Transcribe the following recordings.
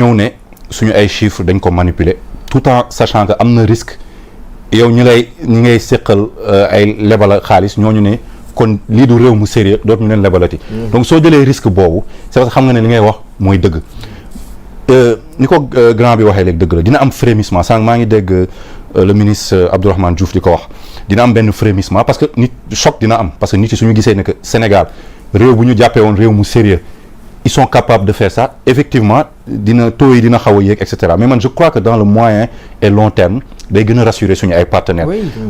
ñëw ne suñu ay chiffres dañ ko manipuler tout en sachant que am na risque yow ñi ngay séqal ay lebala xaalis ñooñu ne kon lii du réew mu sérieux dootu ñu leen lebalati. donc soo jëlee risque boobu c'est parce que xam nga ne li ngay wax mooy dëgg. ni ko grand bi waxee léegi dëgg la dina am frémissement sànq maa ngi dégg le ministre Abdourahmane Diouf di ko wax dina am benn frémissement parce que nit choc dina am parce que nit yi suñu gisee ne que Sénégal réew bu ñu jàppee woon réew mu sérieux ils sont capables de faire ça effectivement dina taux yi dina xaw a yéeg et cetera mais man je crois que dans le moyen et long terme day gën a rassurer suñu ay partenaires.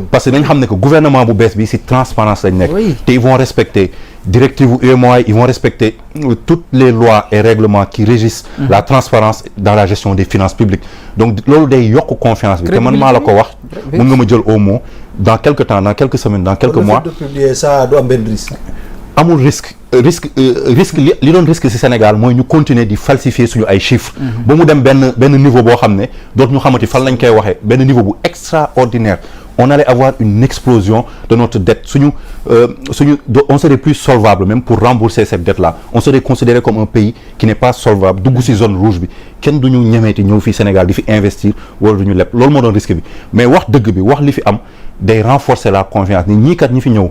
parce que dañ xam ne que gouvernement bu bees bi ci transparence lañ nekk. te ils vont respecter directive UEMOA ils vont respecter toutes les lois et règlements qui régissent la transparence dans la gestion des finances publiques donc loolu day yokk confiance bi te man maa la ko wax mën nga ma jël au mot dans quelque temps dans quelques semaines dans quelques mois. le fait de publier ça du am benn risque. amul risque li doon risque ci Sénégal mooy ñu continuer di falsifier suñu ay chiffres. ba mu dem benn niveau boo xam ne dootu ñu xamati fan lañ koy waxee benn niveau bu extraordinaire on allait avoir une explosion de notre dette on serait plus solvable même pour rembourser cette dette là on serait considéré comme un pays qui n'est pas solvable dugg ci zone rouge bi kenn du ñu ñemeeti ñëw fii Sénégal di fi investir wala du ñu leb loolu moo doon risque bi mais wax dëgg bi wax li fi am day renforcer la confiance ni ñii kat ñi fi ñëw.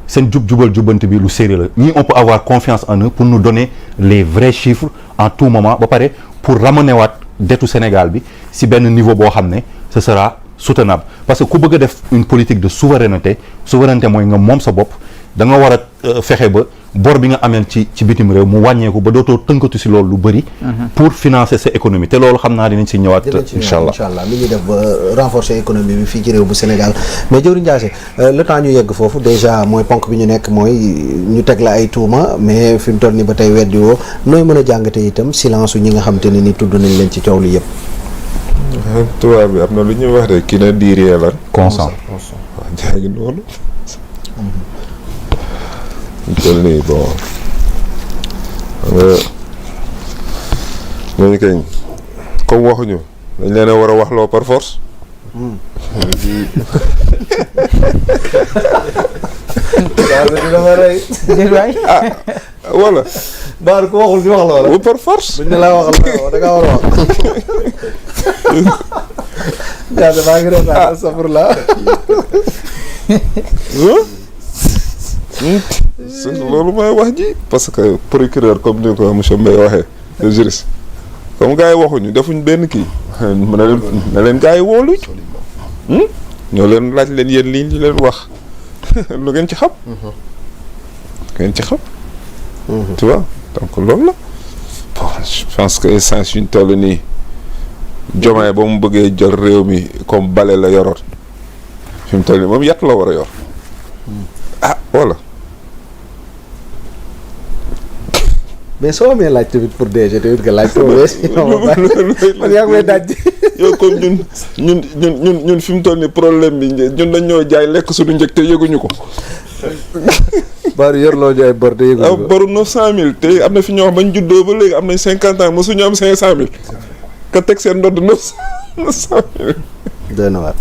seen jubal jubbante bi lu sérieux la ñii on peut avoir confiance en eux pour nous donner les vrais chiffres en tout moment ba pare pour ramener waat dettu Sénégal bi si benn niveau boo xam ne ce sera soutenable parce que ku bëgg a def une politique de souveraineté mooy nga moom sa bopp da nga war a fexe ba bor bi nga ameel ci bitim réew mu wàññeeku ba dootoo tënkatu si loolu lu bëri. pour financer sa économie te loolu xam naa dinañ si ñëwaat. incha allah li ñuy def ba renforcer économie bi fii ci réew bu Sénégal mais Dieuwrine Ndiassé le temps ñu yegg foofu déjà mooy ponk bi ñu nekk mooy ñu teg la ay tuuma mais fi mu toll nii ba tey weddi woo nooy mën a jàngate itam silence su ñi nga xam te ne ni tudd nañ leen ci coow li yëpp. tubaab bi am na lu ñuy wax de ki na diiree lan. consent waaw jaagi noonu. toll nii bon ñooñu kañ comme waxuñu dañ leen a war a waxloo par force. dina ma rey. ah wala. Baar ku waxul di wax loola. bu par force. buñ ne laa waxal loo da ngaa war a wax. Ndiassé maa ngi reetaan safar la. loolu mooy wax ji parce que procureur comme ni ko monsieur Mbaye waxee le juriste comme gars yi waxuñu defuñ benn kii na leen gars yi wooluñ ñoo leen laaj leen yéen lii ñu leen wax lu ngeen ci xam tu vois donc loolu la bon je pense que essence yuñ toll nii Diomaye ba mu bëggee jël réew mi comme bale la yoroon fi mu toll nii moom yat la war a yor ah voilà. mais soo amee laaj tamit pour DG tamit nga laaj. man yaa ngi may daj. yow comme ñun fi mu toll nii problème bi ñun dañ ñoo jaay lekk suñu njëg te yëguñu ko. bari yor loo jaay bor te yëguñu ko. boru 900000 te am na fi ñoo xam bañ juddoo ba léegi am nañ 50 ans mosuñu am 500000. ka teg seen ndodd 900000. doy na waat.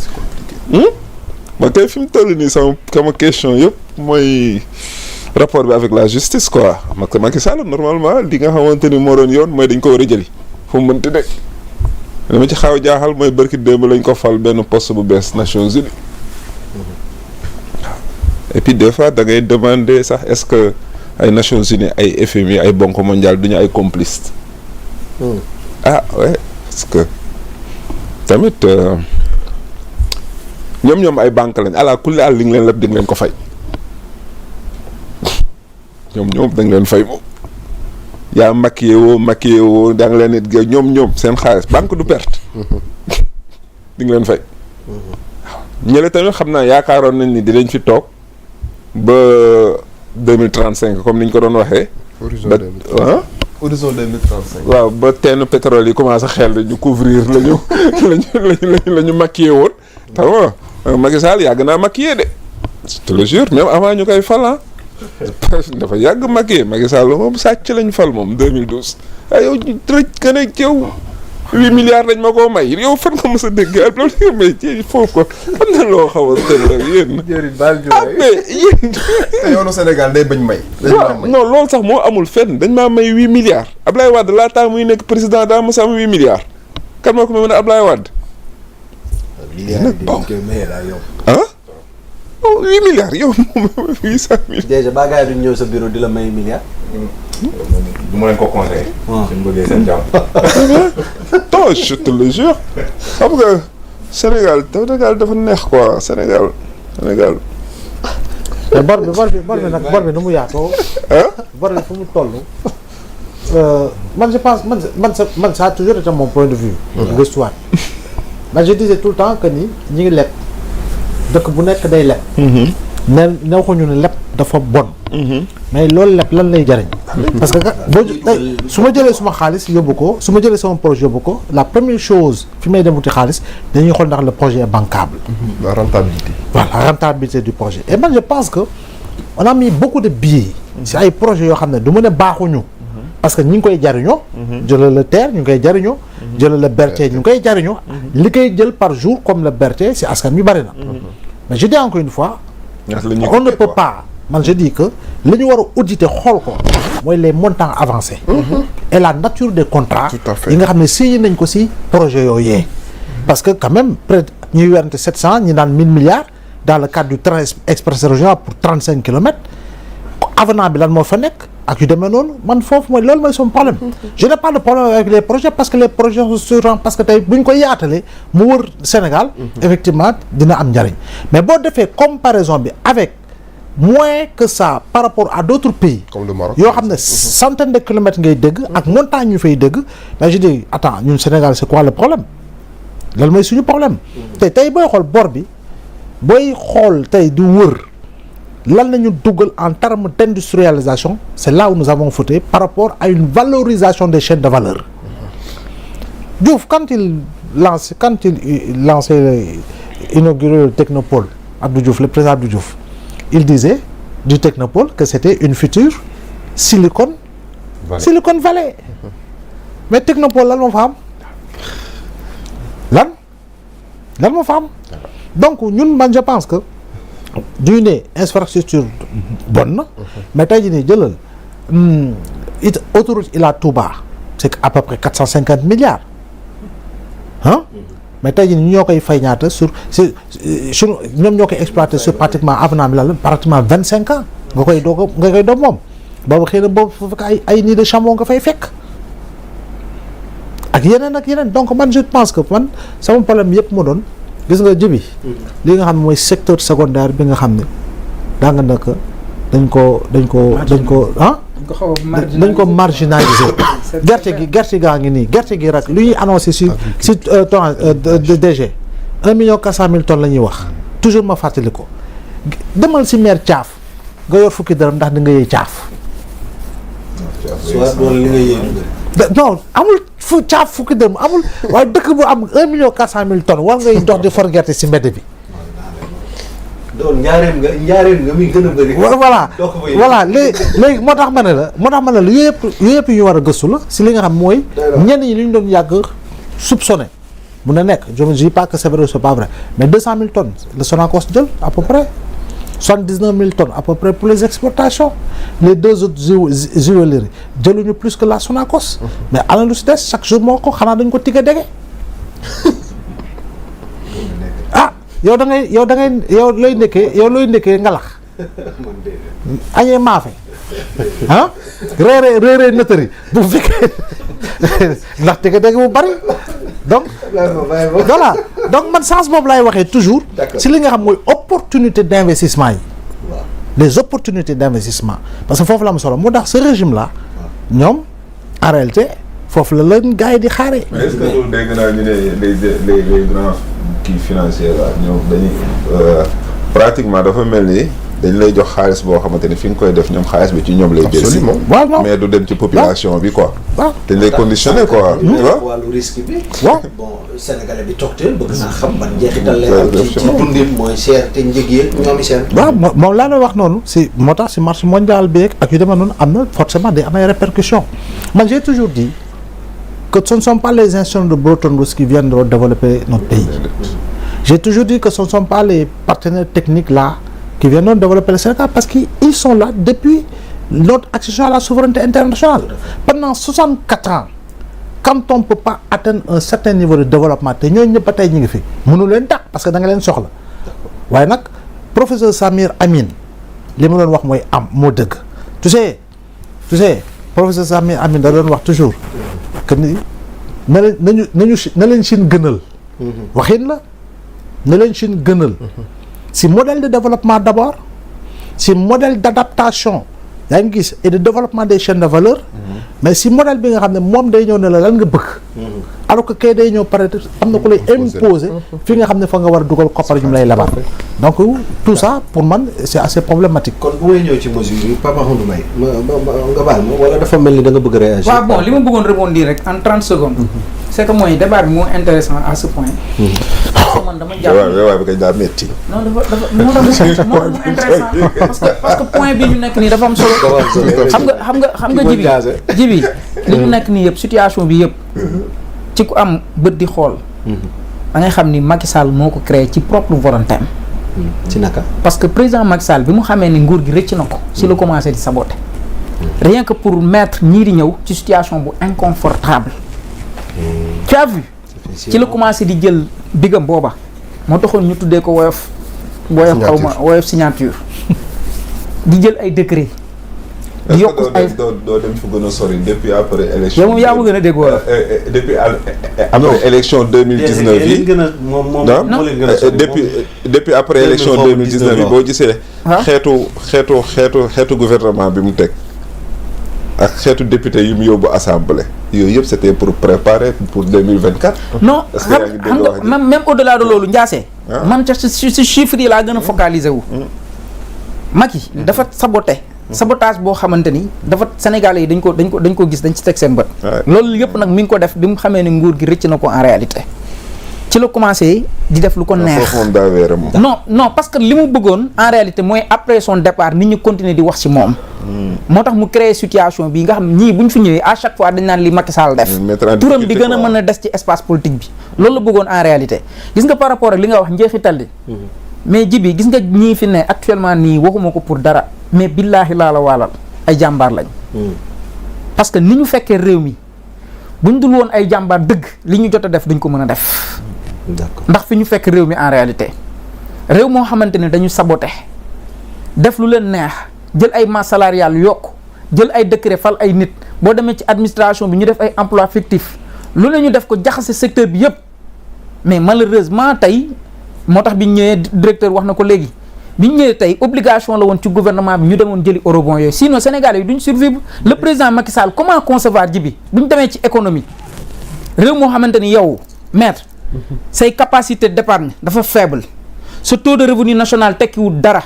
ba kay fi mu toll nii sama question yëpp mooy. rapport bi avec la justice quoi Macky Sall normalement li nga xamante ni moo doon yoon mooy dañ ko war a jëli fu mu mënti nekk li ma ci xaw a jaaxal mooy barki démb lañ ko fal benn poste bu bees Nations Unies et puis des fois da ngay demander sax est-ce que ay Nations Unies ay FMI ay Banque mondiale duñu ay complices. ah ouais parce que tamit ñoom ay banque lañ ala kulli àll li nga leen lépp di nga leen ko fay. ñoom dañ leen fay moom yaa maquillé woo da nga leen it ñoom seen xaalis banque du perte di nga leen fay waaw ñële tamit xam naa yaakaaroon nañ ni dinañ fi toog ba 2035 comme niñ ko doon waxee. horizon 2035. waaw ba teenu pétrole yi commencé xel ñu couvrir lañu maquillé woon xam nga Macky Sall yàgg naa maquillé de je te le jure même avant ñu koy fal dafa yàgg Macky Sall moom sàcc lañ fal moom 2012 ah yow rëcc ka ne yow 8 milliards dañ ma koo may yow fan nga mës a dégg ak loolu nga may ci foofu ko am na loo xaw a tënk rek yéen. jërëjëf baal mais yéen. te yoonu Sénégal day bañ may. non loolu sax moo amul fenn dañ maa may 8 milliards Ablaye Wade laataa muy nekk président daa mës a am 8 milliards kan moo ko may mën a Ablaye Wade. milliards yi koy maye daal yow. ah. 8 milliards yow moom 800 000. déjà ba gars yi duñ ñëw sa bureau di la may milliards. du ma leen ko conseillé. suñ bëggee seen jàmm. non je te le jure xam nga Sénégal dafa neex quoi Sénégal. mais bor bi nu mu yaatoo. bor bi fu mu toll. man je pense man ça a toujours été mon point de vue. gëstuwaat man je disais tout le temps que ni ñi ngi leb dëkk bu nekk day leb. ne waxuñu ne leb dafa bon. mais loolu leb lan lay jariñ. parce que su ma jëlee suma xaalis yóbbu ko su ma jëlee sama projet yóbbu ko la première chose fi may dem wuti xaalis dañuy xool ndax le projet est bancable. la rentabilité. voilà la rentabilité du projet et man je pense que on a mis beaucoup de billets. si ay projets yoo xam ne du mën a baaxuñu. parce que ñi ngi koy jariñoo. jëlal la terre ñu ngi koy jariñoo. jëlal la berté ñu ngi koy jariñoo. li koy jël par jour comme le berté si askan mi bari na. mais je dis encore une fois. on ne peut pas. man je dis que li ñu war a auditer xool ko mooy les montants avancés. et la nature des contrats. tout à fait yi nga xam ne signé nañ ko si projet yooyu. parce que quand même peut-être ñuy werante 700 ñi naan 1000 milliards dans le cadre du train express régional pour 35 kilomètres avenant bi lan moo fa nekk ak yu demee noonu man foofu mooy loolu mooy son problème. je n'ai pas de problème avec les projets parce que les projets sont parce que tey bu ñu ko yaatalee mu wër Sénégal. effectivement dina am njariñ mais boo defee comparaison bi avec. moins que ça par rapport à d'autres pays. comme le Maroc yoo xam ne centaine de kilomètres ngay dégg ak montagne ñu fay dégg mais je dis attends ñun Sénégal c'est quoi le problème lan mooy suñu problème tey booy xool bor bi booy xool tey du wër lan la ñu dugal en termes d'industrialisation c'est là où nous avons fauté par rapport à une valorisation des chaînes de valeur. Diouf quand il lançait inauguré le Technopole Abdou Diouf le président Abdou Diouf il disait du Technopole que c'était une future Silicon Valley mais Technopole lan moo fa am lan moo fa am donc ñun man je pense que du ne infrastructure bonne na mais tey jii nii jëlal autoroute Ila Touba c'est à peu près 450 milliards mais tey jii ñoo koy fay ñaata sur ñoom ñoo koy exploité sur pratiquement avenant bi la pratiquement 25 ans nga koy doog moom boobu xëy na boobu fekk ay nid de charbon nga fay fekk ak yeneen donc man je pense que man sama problème yëpp ma doon gis nga jibi li nga xam ne mooy secteur secondaire bi nga xam ne daa nga nekk dañ ko marginaliser gerte gaa ngi nii gerte gi rek lu ñuy annoncé si DG 1,4 million tonnes la ñuy wax toujours ma fàttali ko demal si maire caaf nga yor fukki dërëm ndax di nga yëy caaf non amul caaf fukki dërëm amul waaye dëkk bu am 1,4 million tonnes war ngay dox di for gerte si mbedd bi doon njaareem nga muy gën a bëri. voilà léegi moo tax ma ne la yëpp yu ñu war a gëstu la si li nga xam mooy. ñenn ñi li ñu doon yàgg soupçonné mun na nekk je ne dis pas que c'est vrai ou c'est pas vrai mais 200 000 tonnes le Sonacos jël à peu près 79 000 tonnes à peu près pour les exportations les deux autres huileries jëluñu plus que la Sonacos. mais ana lu si des chaque jour moo ko xanaa dañ ko tigga dege. yow looy ndekkee ngalax añee maafe réeree nëtëri bu fekkee ndax tege dégg bu bari donc voilà donc man sens boobu laay waxee toujours si li nga xam mooy opportunité d'investissement yi les opportunités d'investissement parce que foofu la am solo moo tax ce régime là ñoom en réalité foofu la leen gars yi di xaaree. mais est-ce que loolu dégg naa ñu ne les grands kii financiers là ñoom dañuy pratiquement dafa mel ni dañ lay jox xaalis boo xamante ni fi nga koy def ñoom xaalis bi ci ñoom lay jël si mais du dem ci population bi quoi. dañ lay conditionné quoi. wàllu risque bi. bon Sénégalais bi toogteel bëgg naa xam ban njeexital lay am ci dundin mooy cher te njëg yi ñoom i seen. waaw moom laa lay wax noonu si moo tax si marché mondial bi ak yu demee noonu am na forcément day am ay répercussions man j'ai toujours dit que ce ne sont pas les institutions de Bretton Woods qui viennent de développer notre pays. J'ai toujours dit que ce ne sont pas les partenaires techniques là qui viennent de développer le Sénégal parce qu'ils sont là depuis notre accession à la souveraineté internationale. Pendant 64 ans, quand on ne peut pas atteindre un certain niveau de développement te ñooñu ñëpp ba tey ñu ngi fi mënu leen dàq parce que da nga leen soxla waaye nag professeur Samir Amin li ma doon wax mooy am moo dëgg tu sais professeur Samir Amin da doon wax toujours que ni na leen Chine gënal waxin la na leen Chine gënal si modèle de développement d'abord si modèle d'adaptation yaa ngi gis et de développement des chaînes de valeur mais si modèle bi nga xam ne moom day ñëw ne la lan nga bëgg alors que kay day ñëw pare am na ku lay imposer fi nga xam ne fa nga war a dugal koppar ñu lay labar donc tout ça pour man c'est assez problématique. kon bu may ñëw ci mesure yi Papa Ahmadou Mbaye nga baal ma wala dafa mel ni da nga bëgg a réagir. waaw bon li ma bëggoon rebondir rek en 30 secondes. c'est que mooy débat bi moo intéressant à ce point. parce que man dama jàpp waaw bi kay daa metti. non dafa moo intéressant parce que point bi ñu nekk nii dafa am solo. xam nga jibi li ñu nekk nii yëpp situation bi yëpp. ci ku am bët di xool. da ngay xam ni Macky Sall moo ko créé ci propre volonté am. ci naka. parce que président Macky Sall bi mu xamee ni nguur gi rëcc na ko. si la commencé di saboter. rien que pour mettre ñii di ñëw ci situation bu inconfortable. tu as vu. ci la commencé di jël bigam booba. moo taxoon ñu tuddee ko woyof woyof signature. di jël ay décret. di yokk ay doo dem fu gën a sori depuis après élection. yow moom yaa ma gën a dégg wala. depuis après élection 2019 yi. depuis après élection 2019 yi boo gisee. xeetu gouvernement bi mu teg. ak xeetu député yu mu yóbbu assemblée. yooyu yëpp c'était pour préparer pour 2024. non xam nga même au-delà de loolu Ndiassé. man ca si chiffres yi laa gën a focaliser wu. Macky dafa sabotage boo xamante ni dafa Sénégalais yi dañ ko gis dañ ci teg seen bët. loolu yëpp nag mi ngi ko def bi mu xamee ne nguur gi rëcc na ko en réalité. ci la commencé di def lu ko neex. non parce que li mu bëggoon en réalité mooy après son départ nit ñi continuer di wax ci moom. moo tax mu créer situation bi nga xam ñii bu ñu fi ñëwee à chaque fois dañ naan li Macky Sall def. turam di gën a mën a des ci espace politique bi. loolu la bëggoon en réalité gis nga par rapport ak li nga wax njeexital li mais jibi gis nga ñii fi ne actuellement nii waxuma ko pour dara mais billaahi laa la waalal ay jàmbaar lañ. parce que ni ñu fekkee réew mi buñ dul woon ay jàmbaar dëgg li ñu jot a def duñ ko mën a def. d'accord ndax fi ñu fekk réew mi en réalité réew moo xamante ne dañu saboté def lu leen neex jël ay masse salariale yokk jël ay décret fal ay nit boo demee ci administration bi ñu def ay emploi fictif lu ne ñu def ko jaxase secteur bi yëpp mais malheureusement tey moo tax bi ñu ñëwee directeur wax na ko léegi bi ñu ñëwee tey obligation la woon ci gouvernement bi ñu demoon jëli eurobond yooyu sinon Sénégalais yi duñ survivre le président Macky Sall comment concevoir ji bi bu ñu demee ci économie réew moo xamante ni yow maître say capacité d'épargne dafa faible sa taux de revenu national tekkiwul dara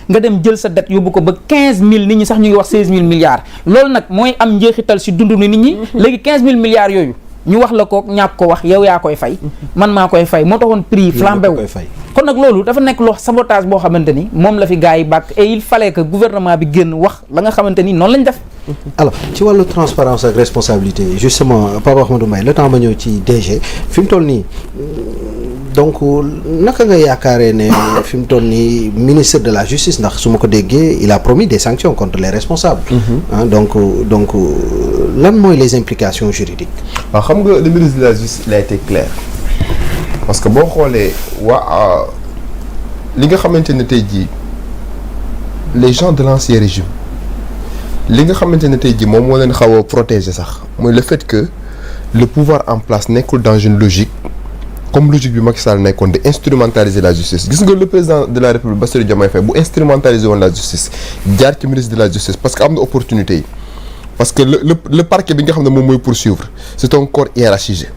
nga dem jël sa dette yóbbu ko ba 15000 nit ñi sax ñu ngi wax 16000 milliards loolu nag mooy am njeexital si dundu nit ñi léegi 15000 milliards yooyu ñu wax la ko ñàkk ko wax yow yaa koy fay man maa koy fay moo taxoon prix flambé wu kon nag loolu dafa nekk loo sabotage boo xamante ni moom la fi gars yi bàkk et il fallait que gouvernement bi génn wax la nga xamante ni noonu lañ def. alors ci wàllu transparence ak responsabilité justement Papa Ahmadou Mbaye le temps ma ñëw ci DG fi mu toll nii donc naka nga yaakaaree ne fi mu toll nii ministre de la justice ndax su ma ko déggee il a promis des sanctions contre les responsables. donc lan mooy les implications juridiques. waaw xam nga le ministre de la justice il a été clair parce que boo xoolee waa li nga xamante ne tey jii les gens de l'ancien régime li nga xamante ne tey jii moom moo leen xaw a protéger sax mooy le fait que le pouvoir en place nekkul dans une logique comme logique bi Macky Sall nekkoon de instrumentaliser la justice gis nga le président de la République Bassirou Diomaye Faye bu instrumentaliser woon la justice jaar ci ministre de la justice parce que am na opportunité yi parce que le parquet bi nga xam ne moom mooy poursuivre c'est un corps hiérarchisé